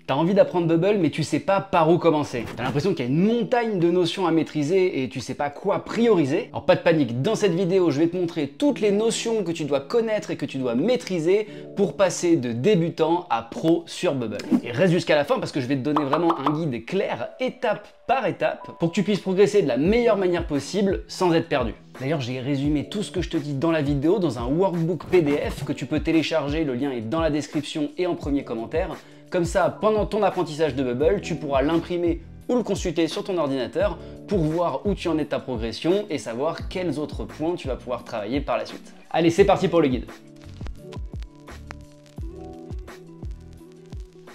T'as envie d'apprendre Bubble, mais tu sais pas par où commencer. T'as l'impression qu'il y a une montagne de notions à maîtriser et tu sais pas quoi prioriser. Alors pas de panique, dans cette vidéo, je vais te montrer toutes les notions que tu dois connaître et que tu dois maîtriser pour passer de débutant à pro sur Bubble. Et reste jusqu'à la fin parce que je vais te donner vraiment un guide clair, étape par étape, pour que tu puisses progresser de la meilleure manière possible sans être perdu. D'ailleurs, j'ai résumé tout ce que je te dis dans la vidéo dans un workbook PDF que tu peux télécharger, le lien est dans la description et en premier commentaire. Comme ça, pendant ton apprentissage de Bubble, tu pourras l'imprimer ou le consulter sur ton ordinateur pour voir où tu en es de ta progression et savoir quels autres points tu vas pouvoir travailler par la suite. Allez, c'est parti pour le guide.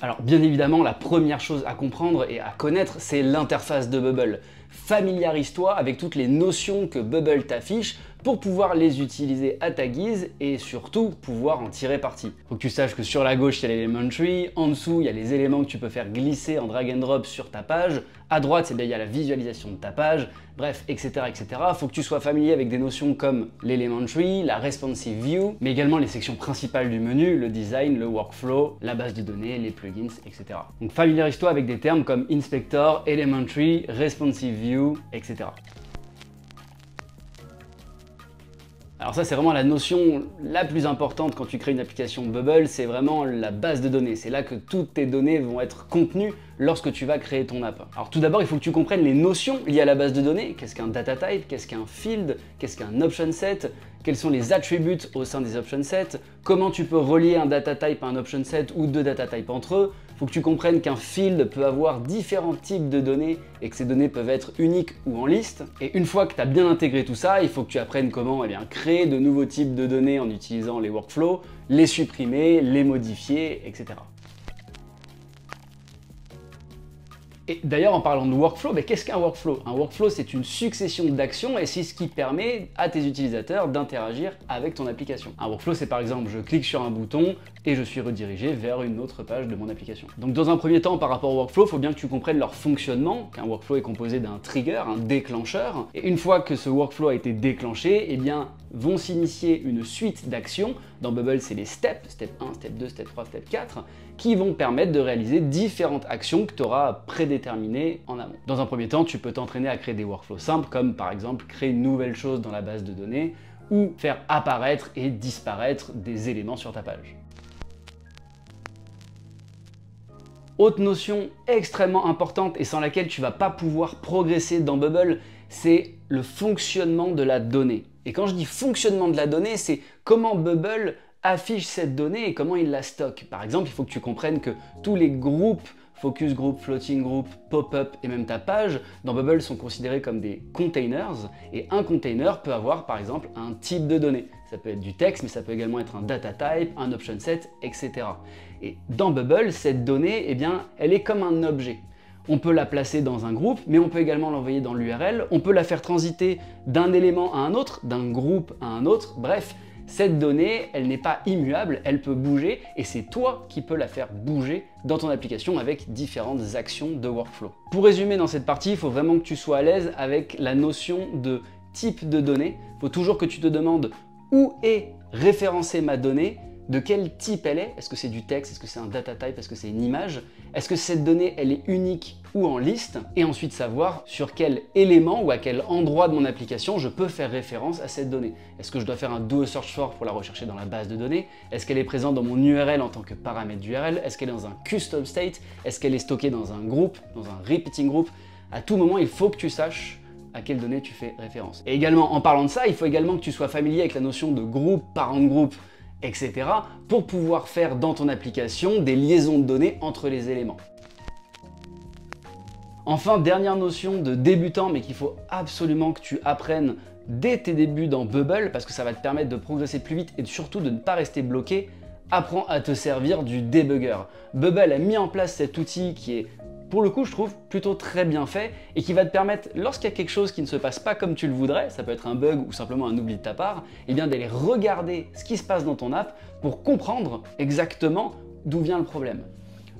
Alors bien évidemment, la première chose à comprendre et à connaître, c'est l'interface de Bubble. Familiarise-toi avec toutes les notions que Bubble t'affiche pour pouvoir les utiliser à ta guise et surtout pouvoir en tirer parti. Faut que tu saches que sur la gauche, il y a l'Elementary, en dessous, il y a les éléments que tu peux faire glisser en drag and drop sur ta page, à droite, il y a la visualisation de ta page, bref, etc. etc. Faut que tu sois familier avec des notions comme l'Elementary, la Responsive View, mais également les sections principales du menu, le design, le workflow, la base de données, les plugins, etc. Donc familiarise-toi avec des termes comme Inspector, Elementary, Responsive View, etc. Alors ça, c'est vraiment la notion la plus importante quand tu crées une application Bubble, c'est vraiment la base de données. C'est là que toutes tes données vont être contenues lorsque tu vas créer ton app. Alors tout d'abord, il faut que tu comprennes les notions liées à la base de données. Qu'est-ce qu'un data type? Qu'est-ce qu'un field? Qu'est-ce qu'un option set? Quels sont les attributs au sein des option sets? Comment tu peux relier un data type à un option set ou deux data types entre eux? Il faut que tu comprennes qu'un field peut avoir différents types de données et que ces données peuvent être uniques ou en liste. Et une fois que tu as bien intégré tout ça, il faut que tu apprennes comment créer de nouveaux types de données en utilisant les workflows, les supprimer, les modifier, etc. Et d'ailleurs, en parlant de workflow, qu'est-ce qu'un workflow? Un workflow, c'est une succession d'actions et c'est ce qui permet à tes utilisateurs d'interagir avec ton application. Un workflow, c'est par exemple, je clique sur un bouton et je suis redirigé vers une autre page de mon application. Donc dans un premier temps, par rapport au workflow, il faut bien que tu comprennes leur fonctionnement, qu'un workflow est composé d'un trigger, un déclencheur. Et une fois que ce workflow a été déclenché, vont s'initier une suite d'actions. Dans Bubble, c'est les steps, step 1, step 2, step 3, step 4, qui vont permettre de réaliser différentes actions que tu auras prédéterminées en amont. Dans un premier temps, tu peux t'entraîner à créer des workflows simples, comme par exemple créer une nouvelle chose dans la base de données, ou faire apparaître et disparaître des éléments sur ta page. Autre notion extrêmement importante et sans laquelle tu vas pas pouvoir progresser dans Bubble, c'est le fonctionnement de la donnée. Et quand je dis fonctionnement de la donnée, c'est comment Bubble affiche cette donnée et comment il la stocke. Par exemple, il faut que tu comprennes que tous les groupes, focus group, floating group, pop-up et même ta page, dans Bubble sont considérés comme des containers. Et un container peut avoir par exemple un type de données. Ça peut être du texte, mais ça peut également être un data type, un option set, etc. Et dans Bubble, cette donnée, elle est comme un objet. On peut la placer dans un groupe, mais on peut également l'envoyer dans l'URL. On peut la faire transiter d'un élément à un autre, d'un groupe à un autre. Bref, cette donnée, elle n'est pas immuable, elle peut bouger et c'est toi qui peux la faire bouger dans ton application avec différentes actions de workflow. Pour résumer dans cette partie, il faut vraiment que tu sois à l'aise avec la notion de type de donnée. Il faut toujours que tu te demandes où est référencée ma donnée, de quel type elle est, est-ce que c'est du texte, est-ce que c'est un data type, est-ce que c'est une image, est-ce que cette donnée elle est unique ou en liste, et ensuite savoir sur quel élément ou à quel endroit de mon application je peux faire référence à cette donnée. Est-ce que je dois faire un do a search for pour la rechercher dans la base de données? Est-ce qu'elle est présente dans mon URL en tant que paramètre d'URL? Est-ce qu'elle est dans un custom state? Est-ce qu'elle est stockée dans un groupe, dans un repeating group? À tout moment, il faut que tu saches à quelle donnée tu fais référence. Et également, en parlant de ça, il faut également que tu sois familier avec la notion de groupe, parent groupe, etc. pour pouvoir faire dans ton application des liaisons de données entre les éléments. Enfin, dernière notion de débutant, mais qu'il faut absolument que tu apprennes dès tes débuts dans Bubble, parce que ça va te permettre de progresser plus vite et surtout de ne pas rester bloqué, apprends à te servir du debugger. Bubble a mis en place cet outil qui est, pour le coup, je trouve plutôt très bien fait et qui va te permettre, lorsqu'il y a quelque chose qui ne se passe pas comme tu le voudrais, ça peut être un bug ou simplement un oubli de ta part, d'aller regarder ce qui se passe dans ton app pour comprendre exactement d'où vient le problème.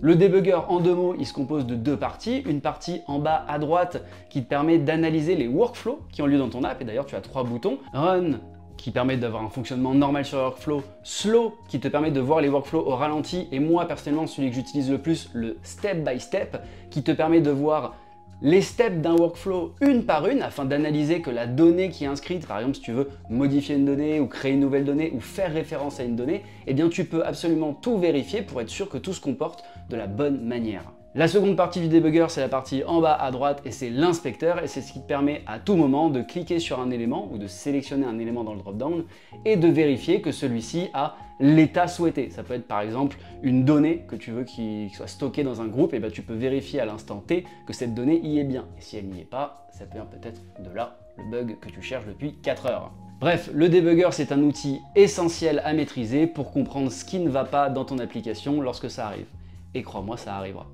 Le debugger, en deux mots, il se compose de deux parties. Une partie en bas à droite qui te permet d'analyser les workflows qui ont lieu dans ton app, et d'ailleurs tu as trois boutons, Run, qui permet d'avoir un fonctionnement normal sur le workflow, Slow, qui te permet de voir les workflows au ralenti, et moi personnellement celui que j'utilise le plus, le Step by Step, qui te permet de voir les steps d'un workflow une par une afin d'analyser que la donnée qui est inscrite, par exemple si tu veux modifier une donnée ou créer une nouvelle donnée ou faire référence à une donnée, eh bien tu peux absolument tout vérifier pour être sûr que tout se comporte de la bonne manière. La seconde partie du debugger, c'est la partie en bas à droite et c'est l'inspecteur, et c'est ce qui te permet à tout moment de cliquer sur un élément ou de sélectionner un élément dans le drop-down et de vérifier que celui-ci a l'état souhaité. Ça peut être par exemple une donnée que tu veux qu'il soit stockée dans un groupe, et ben tu peux vérifier à l'instant T que cette donnée y est bien. Et si elle n'y est pas, ça vient peut-être de là le bug que tu cherches depuis 4 heures. Bref, le debugger, c'est un outil essentiel à maîtriser pour comprendre ce qui ne va pas dans ton application lorsque ça arrive. Et crois-moi, ça arrivera.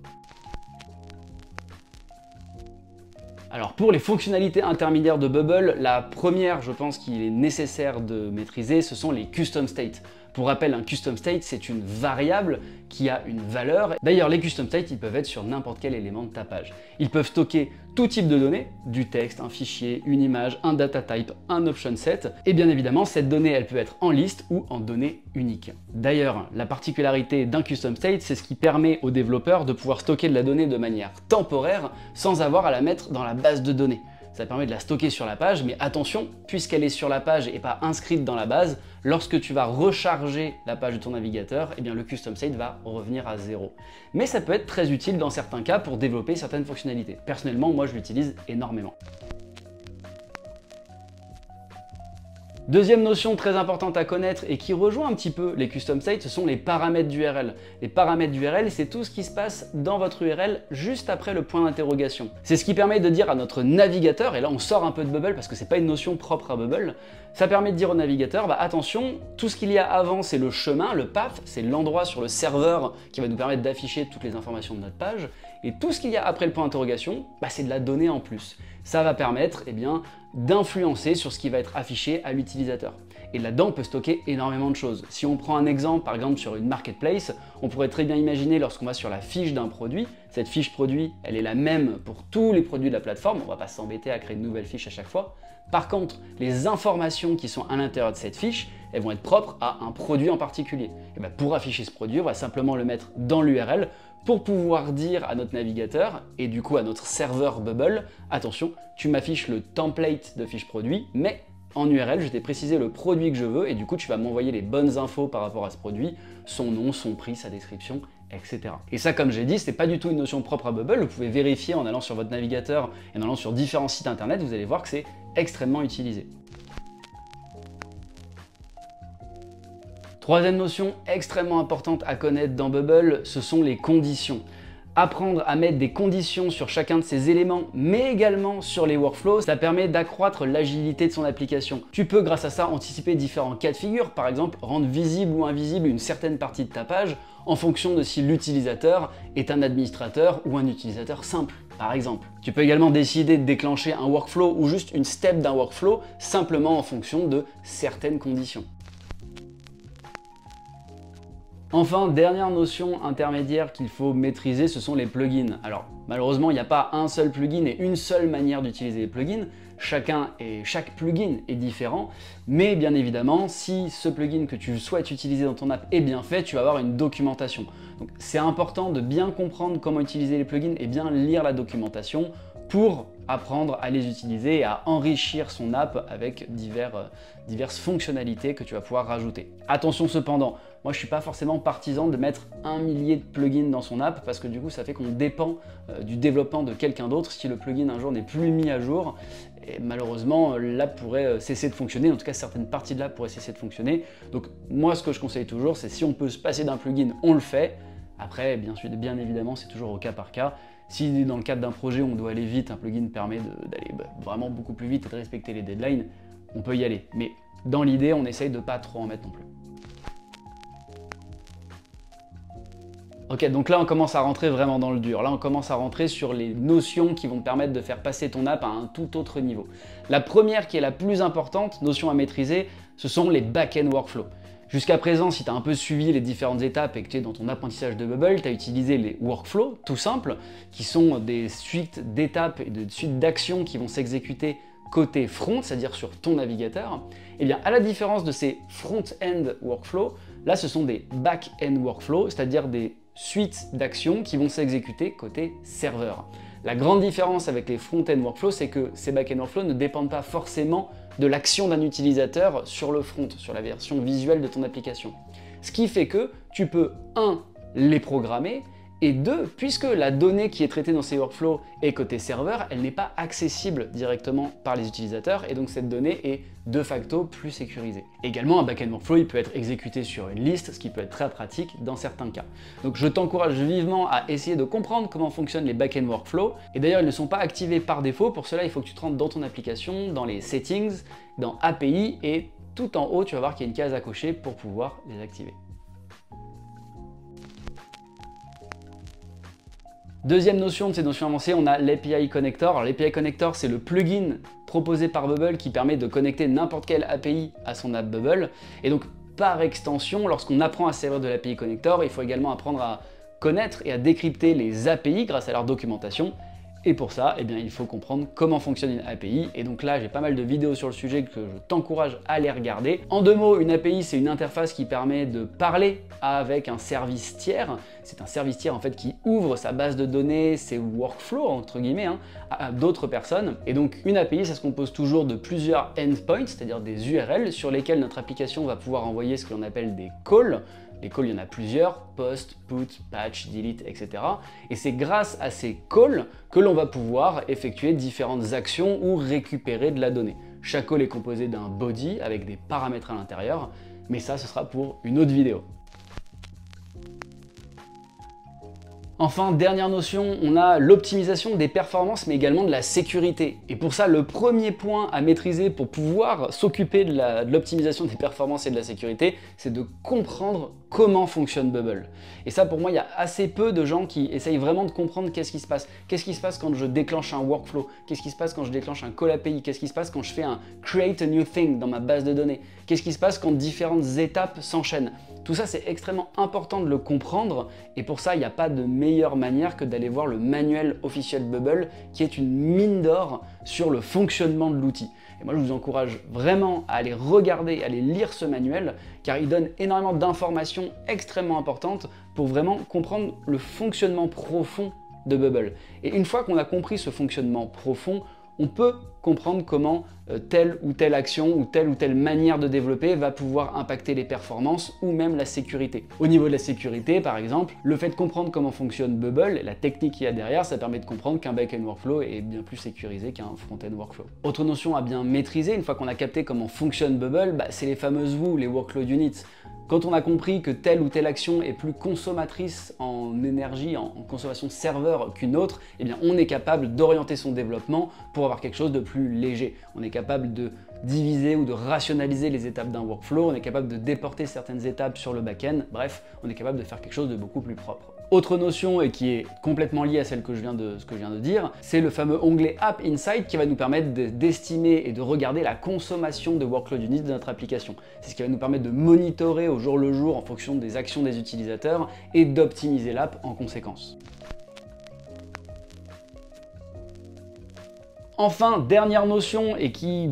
Alors pour les fonctionnalités intermédiaires de Bubble, la première, je pense qu'il est nécessaire de maîtriser, ce sont les custom states. Pour rappel, un custom state, c'est une variable qui a une valeur. D'ailleurs, les custom states, ils peuvent être sur n'importe quel élément de ta page. Ils peuvent stocker tout type de données, du texte, un fichier, une image, un data type, un option set. Et bien évidemment, cette donnée, elle peut être en liste ou en donnée unique. D'ailleurs, la particularité d'un custom state, c'est ce qui permet aux développeurs de pouvoir stocker de la donnée de manière temporaire sans avoir à la mettre dans la base de données. Ça permet de la stocker sur la page, mais attention, puisqu'elle est sur la page et pas inscrite dans la base, lorsque tu vas recharger la page de ton navigateur, eh bien le custom state va revenir à 0. Mais ça peut être très utile dans certains cas pour développer certaines fonctionnalités. Personnellement, moi je l'utilise énormément. Deuxième notion très importante à connaître et qui rejoint un petit peu les custom states, ce sont les paramètres d'URL. Les paramètres d'URL, c'est tout ce qui se passe dans votre URL juste après le point d'interrogation. C'est ce qui permet de dire à notre navigateur, et là on sort un peu de Bubble parce que c'est pas une notion propre à Bubble, ça permet de dire au navigateur, bah attention, tout ce qu'il y a avant c'est le chemin, le path, c'est l'endroit sur le serveur qui va nous permettre d'afficher toutes les informations de notre page, et tout ce qu'il y a après le point d'interrogation, bah, c'est de la donnée en plus. Ça va permettre d'influencer sur ce qui va être affiché à l'utilisateur. Et là-dedans, on peut stocker énormément de choses. Si on prend un exemple, par exemple sur une marketplace, on pourrait très bien imaginer lorsqu'on va sur la fiche d'un produit, cette fiche produit, elle est la même pour tous les produits de la plateforme, on ne va pas s'embêter à créer une nouvelle fiche à chaque fois. Par contre, les informations qui sont à l'intérieur de cette fiche, elles vont être propres à un produit en particulier. Et bien, pour afficher ce produit, on va simplement le mettre dans l'URL pour pouvoir dire à notre navigateur et du coup à notre serveur Bubble, attention, tu m'affiches le template de fiche produit, mais en URL, je t'ai précisé le produit que je veux et du coup, tu vas m'envoyer les bonnes infos par rapport à ce produit, son nom, son prix, sa description, etc. Et ça, comme j'ai dit, c'est pas du tout une notion propre à Bubble. Vous pouvez vérifier en allant sur votre navigateur et en allant sur différents sites internet, vous allez voir que c'est extrêmement utilisé. Troisième notion extrêmement importante à connaître dans Bubble, ce sont les conditions. Apprendre à mettre des conditions sur chacun de ces éléments, mais également sur les workflows, ça permet d'accroître l'agilité de son application. Tu peux, grâce à ça, anticiper différents cas de figure, par exemple, rendre visible ou invisible une certaine partie de ta page en fonction de si l'utilisateur est un administrateur ou un utilisateur simple, par exemple. Tu peux également décider de déclencher un workflow ou juste une step d'un workflow, simplement en fonction de certaines conditions. Enfin, dernière notion intermédiaire qu'il faut maîtriser, ce sont les plugins. Alors, malheureusement, il n'y a pas un seul plugin et une seule manière d'utiliser les plugins. Chaque plugin est différent, mais bien évidemment, si ce plugin que tu souhaites utiliser dans ton app est bien fait, tu vas avoir une documentation. Donc, c'est important de bien comprendre comment utiliser les plugins et bien lire la documentation pour apprendre à les utiliser et à enrichir son app avec diverses fonctionnalités que tu vas pouvoir rajouter. Attention cependant, moi je suis pas forcément partisan de mettre 1 millier de plugins dans son app parce que du coup ça fait qu'on dépend du développement de quelqu'un d'autre. Si le plugin un jour n'est plus mis à jour, et malheureusement l'app pourrait cesser de fonctionner, en tout cas certaines parties de l'app pourraient cesser de fonctionner. Donc moi ce que je conseille toujours, c'est si on peut se passer d'un plugin, on le fait. Après bien évidemment c'est toujours au cas par cas. Si dans le cadre d'un projet on doit aller vite, un plugin permet d'aller vraiment beaucoup plus vite et de respecter les deadlines, on peut y aller. Mais dans l'idée, on essaye de pas trop en mettre non plus. Ok, donc là on commence à rentrer vraiment dans le dur. Là on commence à rentrer sur les notions qui vont te permettre de faire passer ton app à un tout autre niveau. La première qui est la plus importante, notion à maîtriser, ce sont les back-end workflows. Jusqu'à présent, si tu as un peu suivi les différentes étapes et que tu es dans ton apprentissage de Bubble, tu as utilisé les workflows, tout simples, qui sont des suites d'étapes et de suites d'actions qui vont s'exécuter côté front, c'est-à-dire sur ton navigateur, eh bien à la différence de ces front-end workflows, là ce sont des back-end workflows, c'est-à-dire des suites d'actions qui vont s'exécuter côté serveur. La grande différence avec les front-end workflows, c'est que ces back-end workflows ne dépendent pas forcément de l'action d'un utilisateur sur le front, sur la version visuelle de ton application. Ce qui fait que tu peux, 1, les programmer, et 2, puisque la donnée qui est traitée dans ces workflows est côté serveur, elle n'est pas accessible directement par les utilisateurs, et donc cette donnée est de facto plus sécurisée. Également, un back-end workflow, il peut être exécuté sur une liste, ce qui peut être très pratique dans certains cas. Donc je t'encourage vivement à essayer de comprendre comment fonctionnent les back-end workflows, et d'ailleurs ils ne sont pas activés par défaut. Pour cela, il faut que tu te rendes dans ton application, dans les settings, dans API, et tout en haut, tu vas voir qu'il y a une case à cocher pour pouvoir les activer. Deuxième notion de ces notions avancées, on a l'API Connector. L'API Connector, c'est le plugin proposé par Bubble qui permet de connecter n'importe quelle API à son app Bubble. Et donc, par extension, lorsqu'on apprend à servir de l'API Connector, il faut également apprendre à connaître et à décrypter les API grâce à leur documentation. Et pour ça, eh bien, il faut comprendre comment fonctionne une API. Et donc là, j'ai pas mal de vidéos sur le sujet que je t'encourage à les regarder. En 2 mots, une API, c'est une interface qui permet de parler avec un service tiers. C'est un service tiers en fait qui ouvre sa base de données, ses workflows entre guillemets, à d'autres personnes. Et donc une API, ça se compose toujours de plusieurs endpoints, c'est-à-dire des URL sur lesquels notre application va pouvoir envoyer ce que l'on appelle des calls. Les calls, il y en a plusieurs, post, put, patch, delete, etc. Et c'est grâce à ces calls que l'on va pouvoir effectuer différentes actions ou récupérer de la donnée. Chaque call est composé d'un body avec des paramètres à l'intérieur, mais ça, ce sera pour une autre vidéo. Enfin, dernière notion, on a l'optimisation des performances, mais également de la sécurité. Et pour ça, le premier point à maîtriser pour pouvoir s'occuper de l'optimisation des performances et de la sécurité, c'est de comprendre comment fonctionne Bubble. Et ça, pour moi, il y a assez peu de gens qui essayent vraiment de comprendre qu'est-ce qui se passe. Qu'est-ce qui se passe quand je déclenche un workflow? Qu'est-ce qui se passe quand je déclenche un call API? Qu'est-ce qui se passe quand je fais un create a new thing dans ma base de données? Qu'est-ce qui se passe quand différentes étapes s'enchaînent? Tout ça, c'est extrêmement important de le comprendre, et pour ça, il n'y a pas de meilleure manière que d'aller voir le manuel officiel Bubble, qui est une mine d'or sur le fonctionnement de l'outil. Et moi, je vous encourage vraiment à aller regarder, à aller lire ce manuel, car il donne énormément d'informations extrêmement importantes pour vraiment comprendre le fonctionnement profond de Bubble. Et une fois qu'on a compris ce fonctionnement profond, on peut comprendre comment telle ou telle action ou telle manière de développer va pouvoir impacter les performances ou même la sécurité. Au niveau de la sécurité, par exemple, le fait de comprendre comment fonctionne Bubble, la technique qu'il y a derrière, ça permet de comprendre qu'un back-end workflow est bien plus sécurisé qu'un front-end workflow. Autre notion à bien maîtriser, une fois qu'on a capté comment fonctionne Bubble, c'est les fameuses WU, les workload units. Quand on a compris que telle ou telle action est plus consommatrice en énergie, en consommation serveur qu'une autre, eh bien on est capable d'orienter son développement pour avoir quelque chose de plus léger. On est capable de diviser ou de rationaliser les étapes d'un workflow, on est capable de déporter certaines étapes sur le back-end, bref, on est capable de faire quelque chose de beaucoup plus propre. Autre notion, et qui est complètement liée à celle que je viens de dire, c'est le fameux onglet App Insight qui va nous permettre d'estimer et de regarder la consommation de workload units de notre application. C'est ce qui va nous permettre de monitorer au jour le jour en fonction des actions des utilisateurs et d'optimiser l'app en conséquence. Enfin, dernière notion, et qui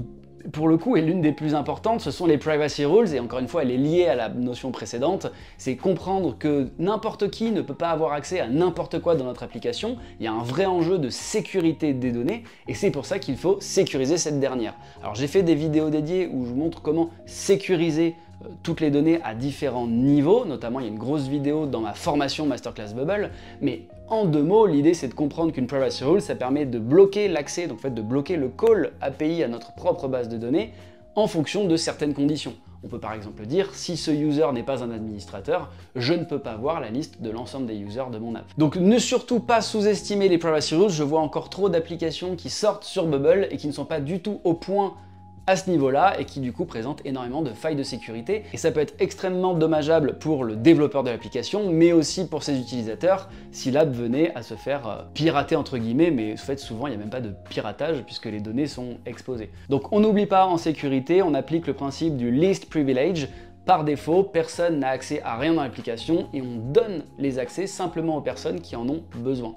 pour le coup est l'une des plus importantes, ce sont les privacy rules, et encore une fois elle est liée à la notion précédente, c'est comprendre que n'importe qui ne peut pas avoir accès à n'importe quoi dans notre application. Il y a un vrai enjeu de sécurité des données, et c'est pour ça qu'il faut sécuriser cette dernière. Alors j'ai fait des vidéos dédiées où je vous montre comment sécuriser toutes les données à différents niveaux, notamment il y a une grosse vidéo dans ma formation Masterclass Bubble, mais en 2 mots, l'idée c'est de comprendre qu'une privacy rule, ça permet de bloquer l'accès, donc en fait de bloquer le call API à notre propre base de données en fonction de certaines conditions. On peut par exemple dire, si ce user n'est pas un administrateur, je ne peux pas voir la liste de l'ensemble des users de mon app. Donc ne surtout pas sous-estimer les privacy rules, je vois encore trop d'applications qui sortent sur Bubble et qui ne sont pas du tout au point à ce niveau-là et qui du coup présente énormément de failles de sécurité, et ça peut être extrêmement dommageable pour le développeur de l'application mais aussi pour ses utilisateurs si l'app venait à se faire pirater entre guillemets, mais en fait souvent il n'y a même pas de piratage puisque les données sont exposées. Donc on n'oublie pas, en sécurité on applique le principe du least privilege. Par défaut, personne n'a accès à rien dans l'application et on donne les accès simplement aux personnes qui en ont besoin.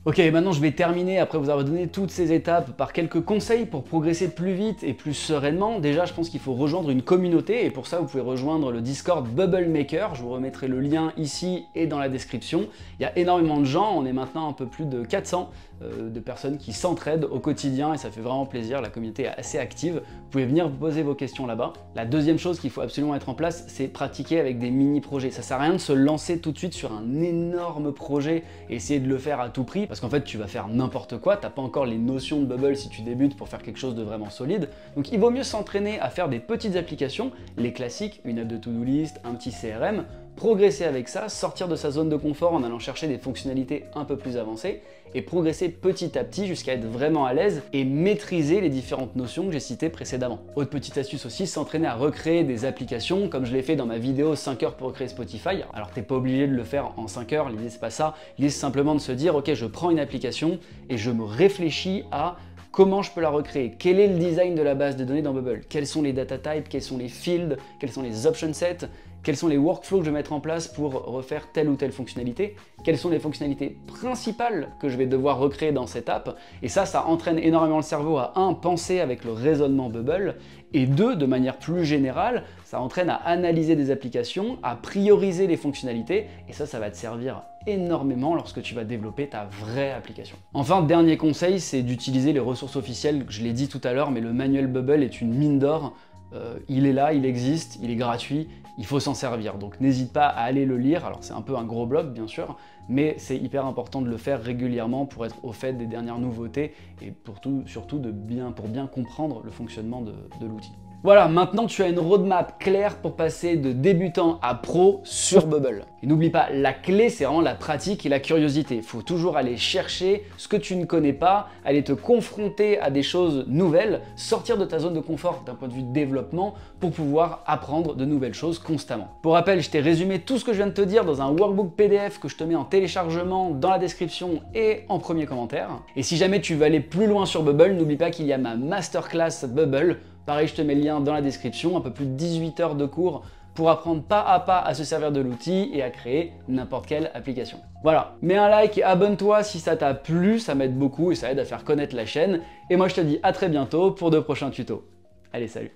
Ok, maintenant je vais terminer, après vous avoir donné toutes ces étapes, par quelques conseils pour progresser plus vite et plus sereinement. Déjà, je pense qu'il faut rejoindre une communauté, et pour ça, vous pouvez rejoindre le Discord Bubble Maker. Je vous remettrai le lien ici et dans la description. Il y a énormément de gens, on est maintenant un peu plus de 400 de personnes qui s'entraident au quotidien, et ça fait vraiment plaisir, la communauté est assez active. Vous pouvez venir vous poser vos questions là-bas. La deuxième chose qu'il faut absolument mettre en place, c'est pratiquer avec des mini-projets. Ça sert à rien de se lancer tout de suite sur un énorme projet et essayer de le faire à tout prix, parce qu'en fait tu vas faire n'importe quoi, t'as pas encore les notions de Bubble si tu débutes pour faire quelque chose de vraiment solide. Donc il vaut mieux s'entraîner à faire des petites applications, les classiques, une app de to-do list, un petit CRM, progresser avec ça, sortir de sa zone de confort en allant chercher des fonctionnalités un peu plus avancées, et progresser petit à petit jusqu'à être vraiment à l'aise et maîtriser les différentes notions que j'ai citées précédemment. Autre petite astuce aussi, s'entraîner à recréer des applications, comme je l'ai fait dans ma vidéo 5 heures pour recréer Spotify. Alors t'es pas obligé de le faire en 5 heures, l'idée c'est pas ça, l'idée c'est simplement de se dire ok, je prends une application et je me réfléchis à comment je peux la recréer, quel est le design de la base de données dans Bubble, quels sont les data types, quels sont les fields, quels sont les option sets, quels sont les workflows que je vais mettre en place pour refaire telle ou telle fonctionnalité, quelles sont les fonctionnalités principales que je vais devoir recréer dans cette app, et ça entraîne énormément le cerveau à 1. Penser avec le raisonnement Bubble, et 2. De manière plus générale, ça entraîne à analyser des applications, à prioriser les fonctionnalités, et ça va te servir énormément lorsque tu vas développer ta vraie application. Enfin, dernier conseil, c'est d'utiliser les ressources officielles, je l'ai dit tout à l'heure, mais le manuel Bubble est une mine d'or. Il est là, il existe, il est gratuit, il faut s'en servir. Donc n'hésite pas à aller le lire. Alors c'est un peu un gros blog bien sûr, mais c'est hyper important de le faire régulièrement pour être au fait des dernières nouveautés et surtout pour bien comprendre le fonctionnement de l'outil. Voilà, maintenant tu as une roadmap claire pour passer de débutant à pro sur Bubble. Et n'oublie pas, la clé c'est vraiment la pratique et la curiosité. Il faut toujours aller chercher ce que tu ne connais pas, aller te confronter à des choses nouvelles, sortir de ta zone de confort d'un point de vue de développement pour pouvoir apprendre de nouvelles choses constamment. Pour rappel, je t'ai résumé tout ce que je viens de te dire dans un workbook PDF que je te mets en téléchargement dans la description et en premier commentaire. Et si jamais tu veux aller plus loin sur Bubble, n'oublie pas qu'il y a ma masterclass Bubble. Pareil, je te mets le lien dans la description, un peu plus de 18 heures de cours pour apprendre pas à pas à se servir de l'outil et à créer n'importe quelle application. Voilà, mets un like et abonne-toi si ça t'a plu, ça m'aide beaucoup et ça aide à faire connaître la chaîne. Et moi je te dis à très bientôt pour de prochains tutos. Allez, salut!